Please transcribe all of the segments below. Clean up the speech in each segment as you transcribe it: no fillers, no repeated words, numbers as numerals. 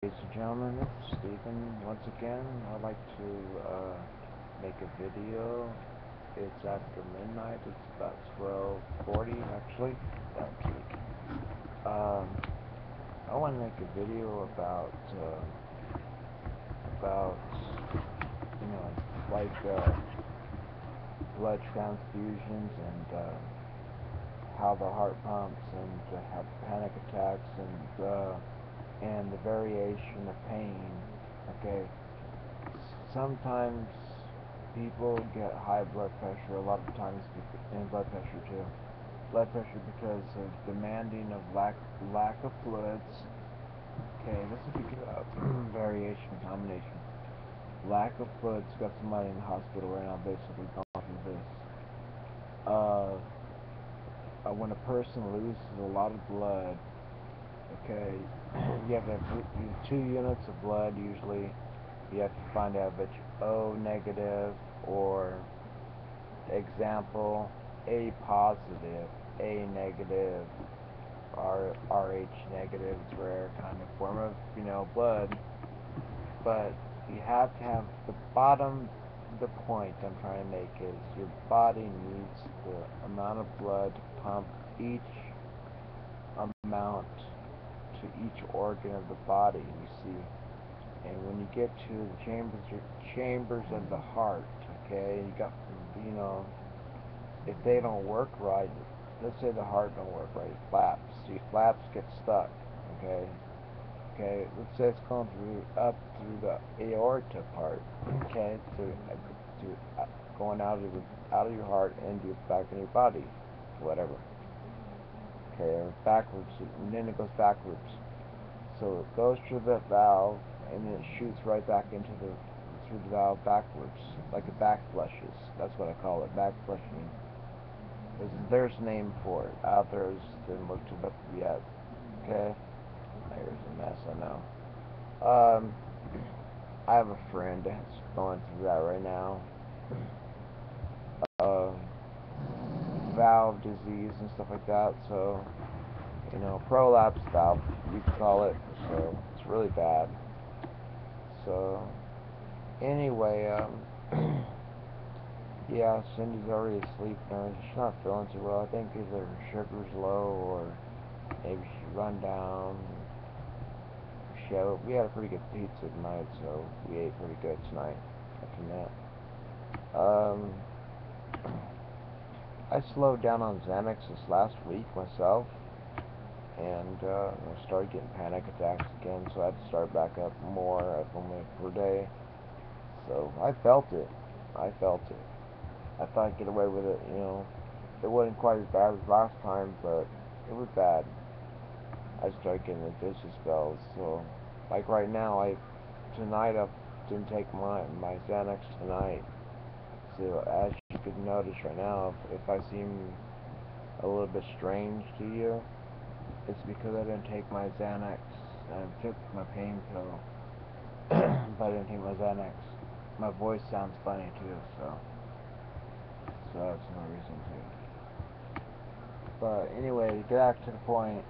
Ladies and gentlemen, it's Stephen once again. I'd like to make a video. It's after midnight. It's about 12:40 actually. No, I'm kidding. Um, I want to make a video about like blood transfusions and how the heart pumps and have panic attacks and the variation of pain. Okay, sometimes people get high blood pressure. A lot of times, and blood pressure too. Blood pressure because of demanding of lack of fluids. Okay, this is because of variation combination. Lack of fluids. Got somebody in the hospital right now, basically going through this. Uh, when a person loses a lot of blood, okay, you have to have 2 units of blood usually. You have to find out if it's O negative or example A positive, A negative, RH negative. It's rare kind of form of blood, but you have to have the bottom. The point I'm trying to make is your body needs the amount of blood to pump each amount to each organ of the body. You see, and when you get to the chambers of the heart, okay, you got if they don't work right, let's say the heart don't work right, it flaps. See, flaps get stuck. Okay, okay. Let's say it's going up through the aorta part. Okay, to going out of your heart into back in your body, whatever. Okay, or backwards, and then it goes backwards. So it goes through the valve and then it shoots right back into through the valve backwards, like it back flushes. That's what I call it, back flushing. There's a name for it. Out there didn't look it up yet. Okay, there's a mess. I know. Um, I have a friend that's going through that right now. Um, Valve disease and stuff like that. So prolapse valve, you could call it. So it's really bad. So anyway, yeah, Cindy's already asleep now. She's not feeling too well. I think either her sugar's low or maybe she run down. We had a pretty good pizza tonight, so we ate pretty good tonight after that. I slowed down on Xanax this last week myself, and I started getting panic attacks again, so I had to start back up more, up only per day. So I felt it. I felt it. I thought I'd get away with it, It wasn't quite as bad as last time, but it was bad. I started getting the dizzy spells. So, like right now, tonight I didn't take my Xanax tonight. So as you could notice right now, if I seem a little bit strange to you, it's because I didn't take my Xanax. I took my pain pill, but I didn't take my Xanax. My voice sounds funny too, so that's no reason to. But anyway, to get back to the point,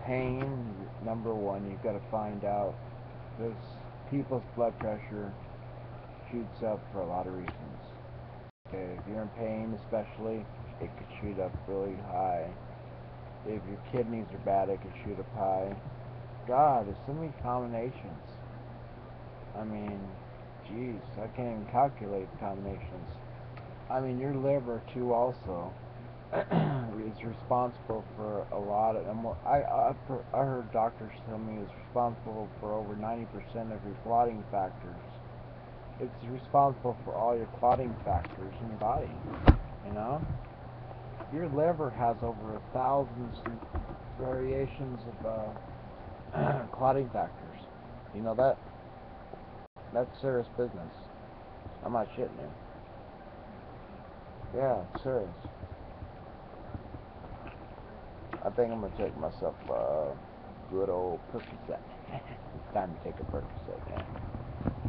pain, number one, you've got to find out. There's people's blood pressure shoots up for a lot of reasons. Okay, if you're in pain, especially, it could shoot up really high. If your kidneys are bad, it could shoot up high. God, there's so many combinations. I mean, geez, I can't even calculate the combinations. Your liver too, also. Is responsible for a lot of. I heard doctors tell me it's responsible for over 90% of your clotting factors. It's responsible for all your clotting factors in your body. You know, your liver has over 1,000 variations of clotting factors. You know that? That's serious business. I'm not shitting you. Yeah, it's serious. I think I'm gonna take myself a good old Percocet. It's time to take a Percocet, yeah.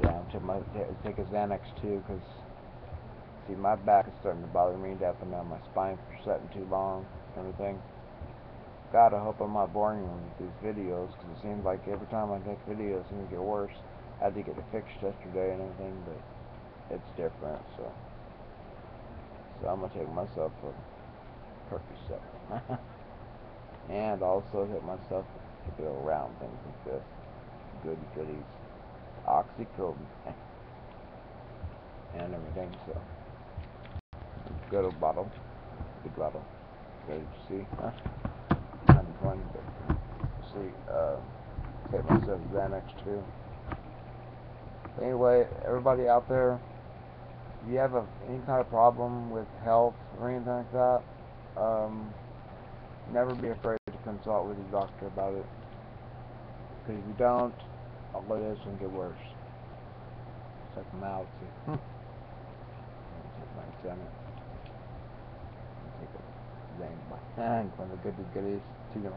Yeah, take a Xanax too, cause see my back is starting to bother me up and down my spine for sitting too long and everything. God, I hope I'm not boring you with these videos, because it seems like every time I make videos, it seems to get worse. I had to get it fixed yesterday and everything, but it's different, so I'm going to take myself a Percocet. And also take myself to go around things like this. Goody goodies. Oxycodone. And everything, so. Good old bottle. Big bottle. Ready to see? Huh? 120, but see, take myself Xanax too. But anyway, everybody out there, if you have any kind of problem with health or anything like that, never be afraid to consult with your doctor about it. Because if you don't, all it is going to get worse. Check them out, see. Take my Xanax. Take a Xanax. And one of the goodies. Two like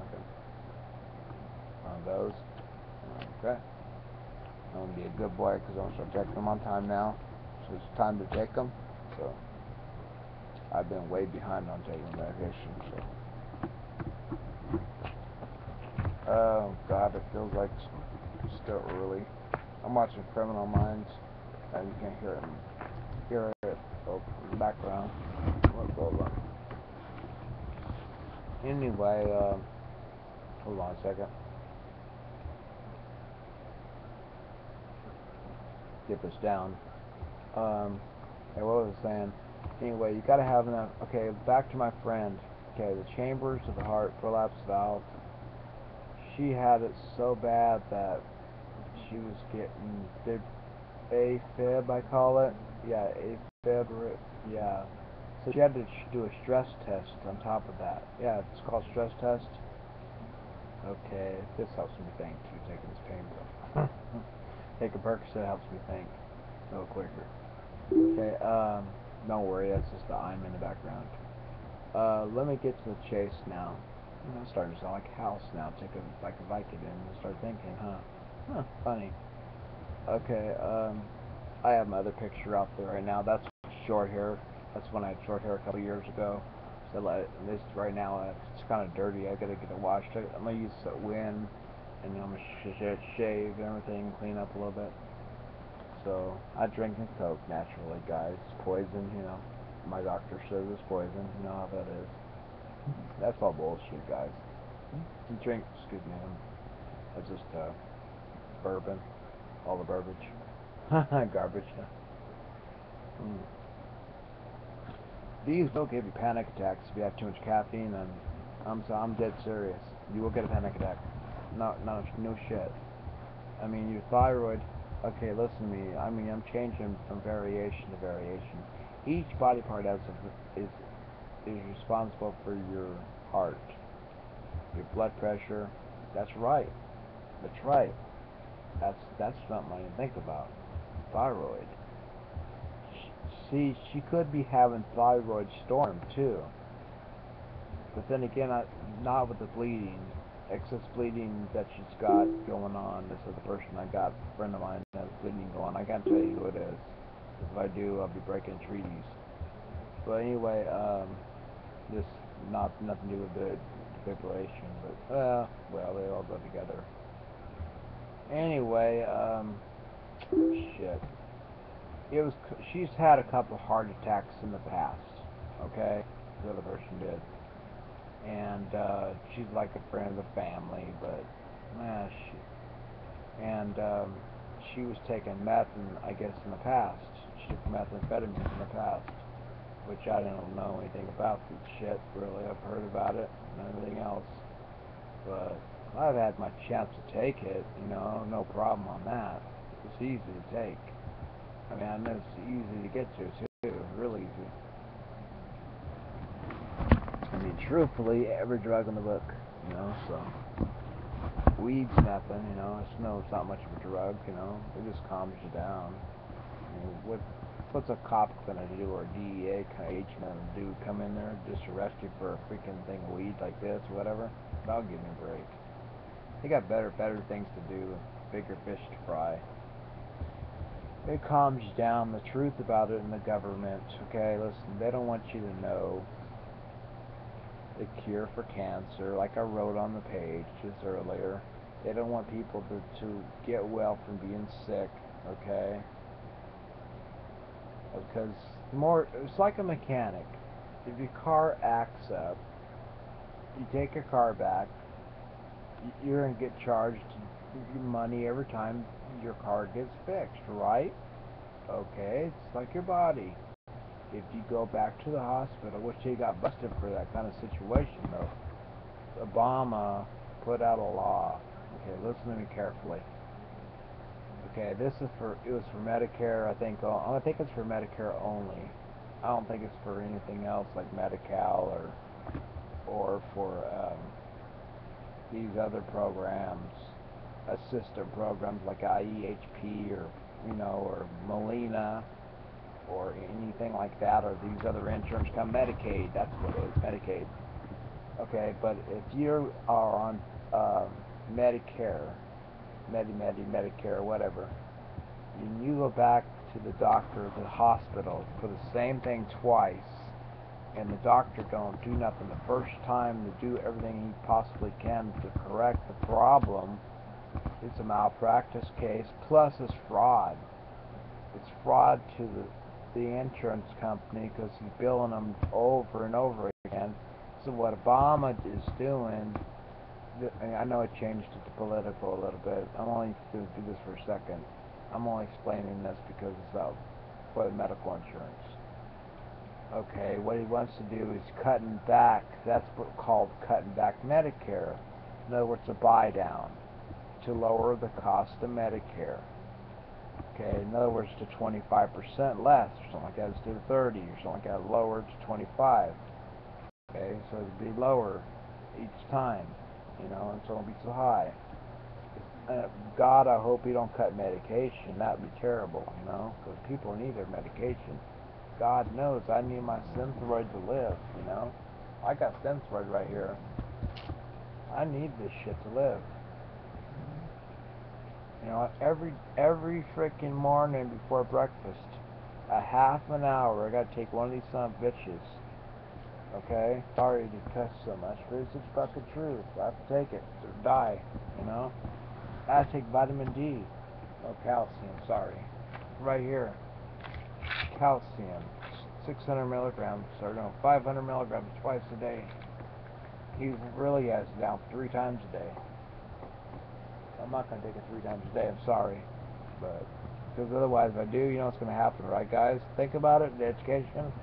one of those. Okay. I'm going to be a good boy because I'm going to start taking them on time now. So it's time to take them. So I've been way behind on taking medication. So. Oh God, it feels like it's still early. I'm watching Criminal Minds, and you can't hear it in the background. Hold on. Anyway, hold on a second. Get this down. Hey, what was I saying? Anyway, you gotta have enough. Okay, back to my friend. Okay, the chambers of the heart prolapse valve. She had it so bad that she was getting AFib, I call it. Yeah, AFib. Yeah. So she had to do a stress test on top of that. Yeah, it's called stress test. Okay, this helps me think too, taking this pain pill. Take a Percocet helps me think a little quicker. Okay, don't worry, that's just the I'm in the background. Let me get to the chase now. I'm starting to sound like a house now. Take a Vicodin and start thinking, huh, funny. Okay, I have my other picture out there right now. That's short hair. That's when I had short hair a couple years ago. So this right now, it's kind of dirty. I gotta get it washed. I'm gonna use wind, and I'm gonna shave everything, clean up a little bit. So I drink Coke naturally, guys. It's poison, you know. My doctor says it's poison. You know how that is. That's all bullshit, guys. Drink, excuse me. That's just bourbon. All the garbage. Garbage. Mm. These will give you panic attacks if you have too much caffeine, and I'm dead serious. You will get a panic attack. No shit. I mean, your thyroid. Okay, listen to me. I mean, I'm changing from variation to variation. Each body part is responsible for your heart, your blood pressure. That's right. That's right. That's something I didn't think about. Thyroid. See, she could be having thyroid storm too. But then again, not with the bleeding. Excess bleeding that she's got going on. This is the person I got, a friend of mine, has bleeding going on. I can't tell you who it is. If I do, I'll be breaking treaties. But anyway, this nothing to do with the defibrillation, but well, they all go together. Anyway, shit. She's had a couple heart attacks in the past. Okay, the other person did, and she's like a friend of the family, but she was taking meth, I guess, in the past. She took methamphetamines in the past, which I don't know anything about this shit, really. I've heard about it and everything else, but I've had my chance to take it, you know, no problem on that. It's easy to take. I mean, I know it's easy to get to, too, really easy. I mean, truthfully, every drug in the book, you know, so. Weed's nothing, you know, it's not much of a drug, you know, it just calms you down. I mean, what's a cop gonna do, or a DEA agent gonna do? Come in there, just arrest you for a freaking thing of weed like this, or whatever? That'll give me a break. They got better things to do, bigger fish to fry. It calms you down, the truth about it in the government, okay? Listen, they don't want you to know. the cure for cancer, like I wrote on the page just earlier. They don't want people to get well from being sick, okay? Because it's like a mechanic. If your car acts up, you take your car back, you're going to get charged money every time your car gets fixed, right? Okay, it's like your body. If you go back to the hospital, which he got busted for that kind of situation though. Obama put out a law. Okay, listen to me carefully. Okay, it was for Medicare, I think. I think it's for Medicare only. I don't think it's for anything else like Medi-Cal or for these other programs, assistant programs like IEHP or Molina or anything like that, or these other insurance Medicaid. That's what it is, Medicaid. Okay, but if you are on Medicare, Medicare, whatever, and you go back to the doctor, the hospital, for the same thing twice, and the doctor don't do nothing the first time to do everything he possibly can to correct the problem, it's a malpractice case, plus it's fraud. It's fraud to the insurance company because he's billing them over and over again. So what Obama is doing, I know it changed it to political a little bit. I'm only going to do this for a second. I'm only explaining this because it's for the medical insurance. Okay, what he wants to do is cutting back. That's called cutting back Medicare. In other words, a buy down to lower the cost of Medicare. Okay, in other words, to 25% less, or something like that, instead of 30, or something like that, lower to 25. Okay, so it'd be lower each time, and so it won't be so high. God, I hope he don't cut medication. That would be terrible, because people need their medication. God knows I need my thyroid to live, I got thyroid right here. I need this shit to live. Every freaking morning before breakfast, a half an hour, I gotta take one of these son of bitches. Okay? Sorry to cuss so much, but it's just fucking truth. I have to take it or die, I have to take vitamin D. Oh, calcium, sorry. Right here. Calcium. 600 milligrams, or no, 500 milligrams twice a day. He really has it down 3 times a day. I'm not going to take it 3 times a day, I'm sorry. But, because otherwise if I do, you know what's going to happen, right guys? Think about it, the education.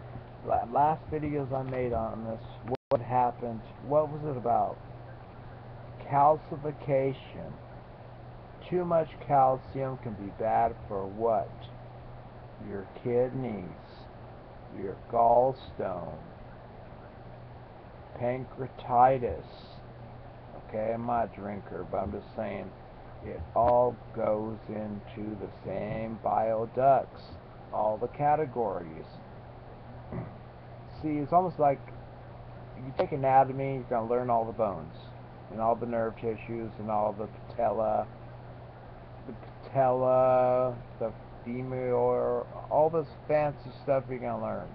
Last videos I made on this, what happened, what was it about? Calcification. Too much calcium can be bad for what? Your kidneys, your gallstone, pancreatitis. Okay, I'm not a drinker, but I'm just saying it all goes into the same bile ducts, all the categories. See, it's almost like you take anatomy, you're going to learn all the bones and all the nerve tissues and all the patella, the femur, all this fancy stuff you're going to learn.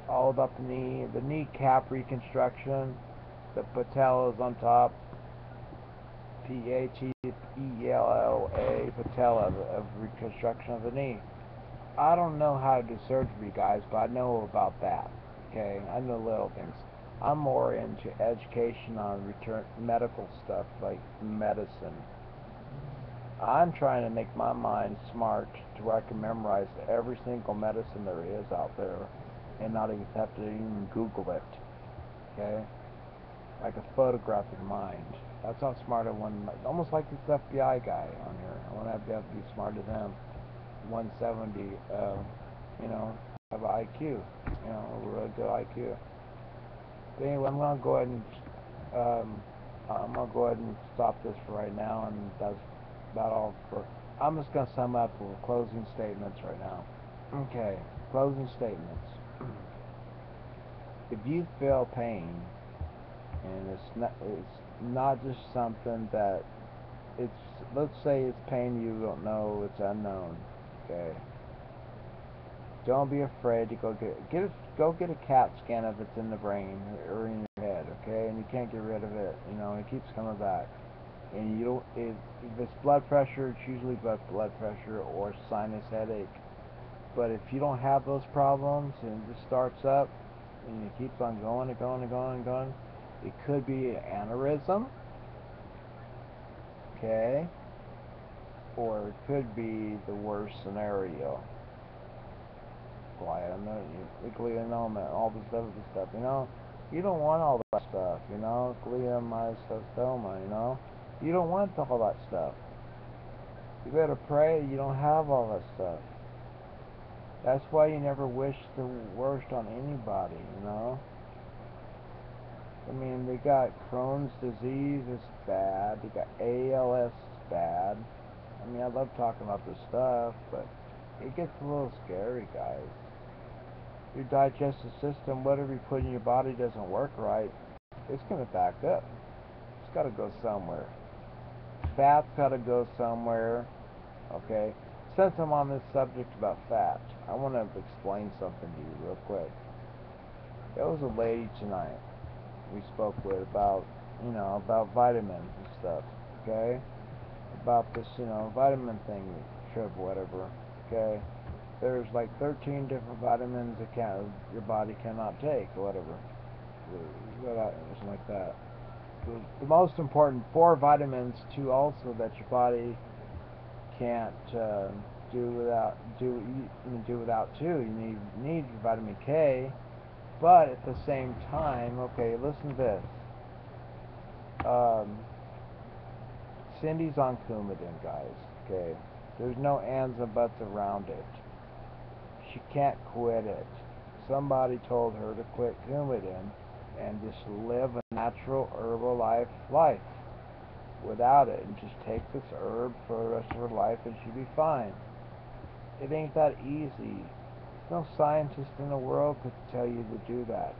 All about the kneecap reconstruction, the patella is on top, P-A-T-E-L-L-A, patella, of reconstruction of the knee. I don't know how to do surgery, guys, but I know about that, okay? I know little things. I'm more into education on medical stuff, like medicine. I'm trying to make my mind smart to where I can memorize every single medicine there is out there and not even have to even Google it, okay? Like a photographic mind. That's how smart I want, almost like this FBI guy on here. I want to be smart as him. 170, have an IQ, a really good IQ. But anyway, I'm gonna go ahead and stop this for right now, and that's about all for. I'm just gonna sum up with closing statements right now. Okay, closing statements. If you feel pain, and it's not just something that let's say it's pain you don't know, it's unknown. Okay. Don't be afraid to go get a CAT scan if it's in the brain or in your head, okay? And you can't get rid of it, you know. It keeps coming back, and you don't. If it's blood pressure, it's usually blood pressure or sinus headache. But if you don't have those problems and it just starts up and it keeps on going and going and going and going, it could be an aneurysm, okay? Or it could be the worst scenario. Glioma, all this other stuff, you know? You don't want all that stuff, you know? Gliomyostoma, you know? You don't want all that stuff. You better pray you don't have all that stuff. That's why you never wish the worst on anybody, you know? I mean, they got Crohn's disease, it's bad. They got ALS, it's bad. I mean, I love talking about this stuff, but it gets a little scary, guys. Your digestive system, whatever you put in your body doesn't work right, it's going to back up. It's got to go somewhere. Fat's got to go somewhere, okay? Since I'm on this subject about fat, I want to explain something to you real quick. There was a lady tonight we spoke with about, you know, about vitamins and stuff, okay? About this, you know, vitamin thing, trip, whatever, okay? There's like 13 different vitamins that your body cannot take, or whatever, something like that. The most important 4 vitamins too, also that your body can't do without too. You need vitamin K, but at the same time, okay, listen to this. Um, Cindy's on Coumadin, guys. Okay, there's no ands and buts around it. She can't quit it. Somebody told her to quit Coumadin and just live a natural herbal life without it, and just take this herb for the rest of her life, and she'll be fine. It ain't that easy. There's no scientist in the world could tell you to do that.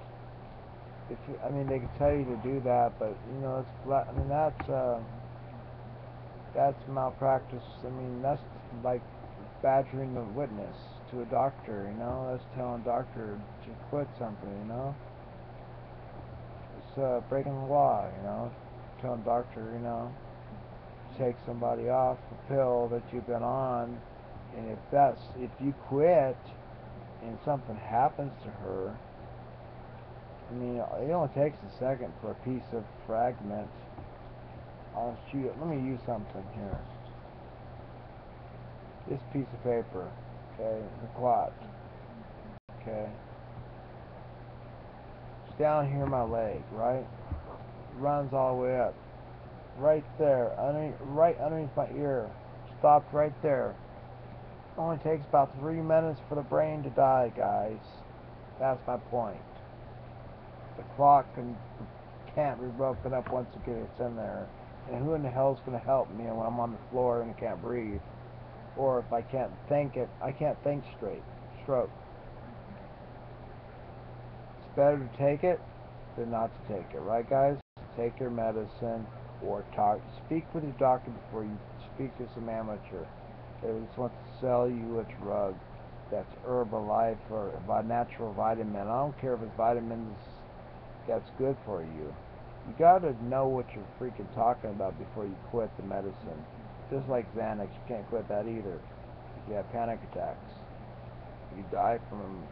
I mean, they could tell you to do that, but you know, that's malpractice. I mean, that's like badgering a witness to a doctor. You know, that's telling a doctor to quit something. You know, it's breaking the law. You know, telling a doctor, you know, to take somebody off a pill that you've been on, and if you quit and something happens to her, I mean, it only takes a second for a piece of fragment. I'll shoot it. Let me use something here. This piece of paper, okay, the clot, okay. It's down here my leg, right? It runs all the way up, right there, right underneath my ear. Stopped right there. It only takes about 3 minutes for the brain to die, guys. That's my point. The clot can't be broken up once it gets in there. And who in the hell is going to help me when I'm on the floor and I can't breathe? Or if I can't I can't think straight. Stroke. It's better to take it than not to take it, right, guys? Take your medicine or speak with your doctor before you speak to some amateur that just wants to sell you a drug that's Herbalife or a natural vitamin. I don't care if it's vitamins that's good for you. You gotta know what you're freaking talking about before you quit the medicine. Just like Xanax, you can't quit that either. If you have panic attacks, you die from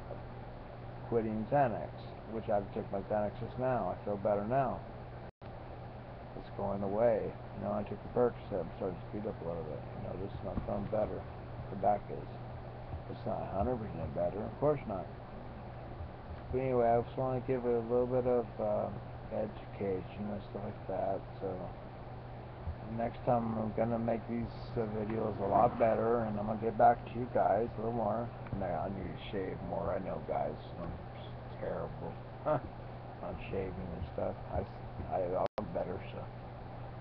quitting Xanax, which I've taken my Xanax just now. I feel better now. It's going away. You know, I took the Percocet. I'm starting to speed up a little bit. You know, this is not feeling better. The back is. It's not 100% better. Of course not. But anyway, I just want to give it a little bit of education and stuff like that. So next time I'm gonna make these videos a lot better, and I'm gonna get back to you guys a little more. I need to shave more. I know, guys. I'm terrible on shaving and stuff. I'm better. So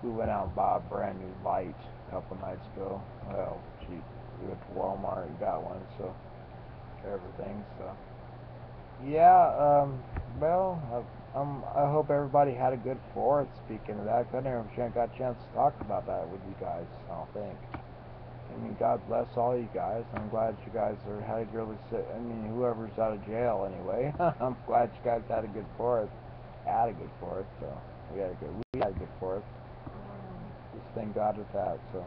we went out and bought a brand new light a couple nights ago. Well, gee, we went to Walmart and got one. So everything. So. Yeah, well, I hope everybody had a good 4th. Speaking of that, I never got a chance to talk about that with you guys, I don't think. I mean, God bless all you guys. I'm glad you guys had a really I mean, whoever's out of jail anyway. I'm glad you guys had a good Fourth. Had a good Fourth, so we had a good Fourth. Just thank God at that. So,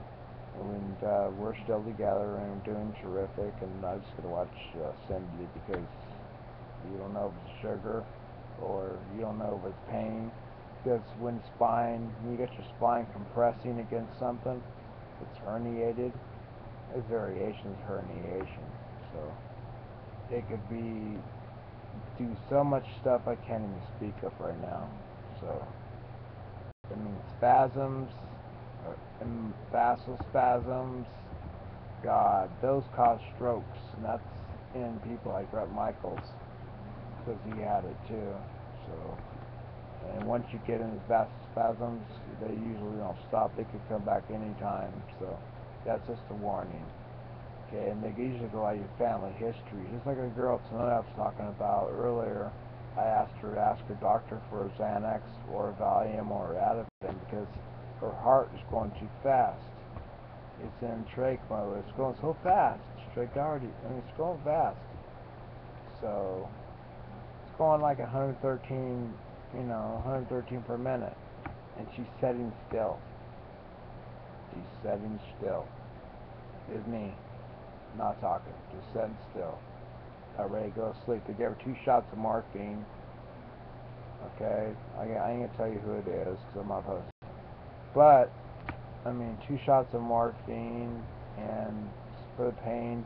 and we're still together and doing terrific. And I'm just gonna watch Cindy because you don't know if it's sugar or you don't know if it's pain. Because when you get your spine compressing against something, it's herniated. There's variations of herniation. So it could do so much stuff I can't even speak of right now. So I mean spasms, vasospasms. God, those cause strokes, and that's in people like Brett Michaels because he had it too. So. And once you get into vasospasms, they usually don't stop. They could come back anytime. So that's just a warning. Okay, and they usually go out your family history. Just like a girl tonight I was talking about earlier, I asked her to ask her doctor for a Xanax or a Valium or Ativan because her heart is going too fast. It's in trach mode. It's going so fast. It's going fast. So it's going like 113, 113 per minute. And she's setting still. She's setting still. Is me. Not talking. Just setting still. Not ready to go to sleep. They gave her 2 shots of morphine. Okay? I ain't going to tell you who it is because I'm not supposed to. But, I mean, 2 shots of morphine and for the pain.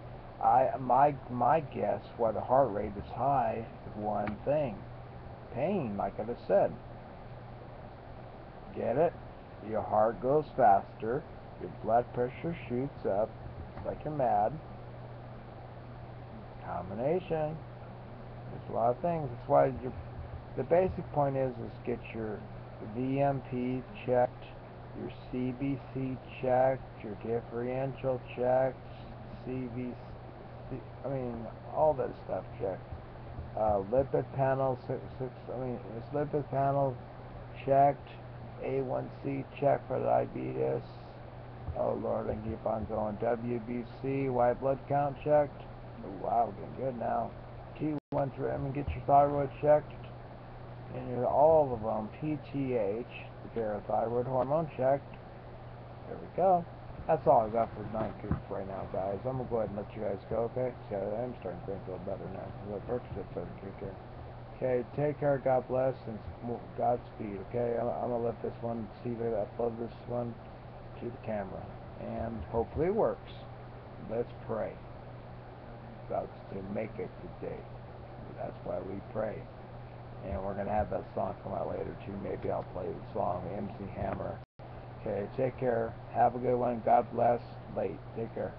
My guess why the heart rate is high is one thing. Pain, like I just said. Get it? Your heart goes faster. Your blood pressure shoots up. It's like you're mad. Combination. There's a lot of things. That's why the basic point is get your VMP checked, your CBC checked, your differential checked, CVC. I mean, all that stuff checked. Lipid panel, it's lipid panel checked. A1C check for diabetes. Oh Lord, I can keep on going. WBC, white blood count checked. Oh, wow, getting good now. T1, get your thyroid checked. And all of them. PTH, the parathyroid hormone checked. There we go. That's all I got for night right now, guys. I'm gonna go ahead and let you guys go, okay? See, I'm starting to feel better now. The purchase is starting to kick in. Okay, take care, God bless, and Godspeed, okay? I'm going to let this one, see if I upload this one to the camera, and hopefully it works. Let's pray about to make it today. That's why we pray. And we're going to have that song come out later, too. Maybe I'll play the song, MC Hammer. Okay, take care. Have a good one. God bless. Late. Take care.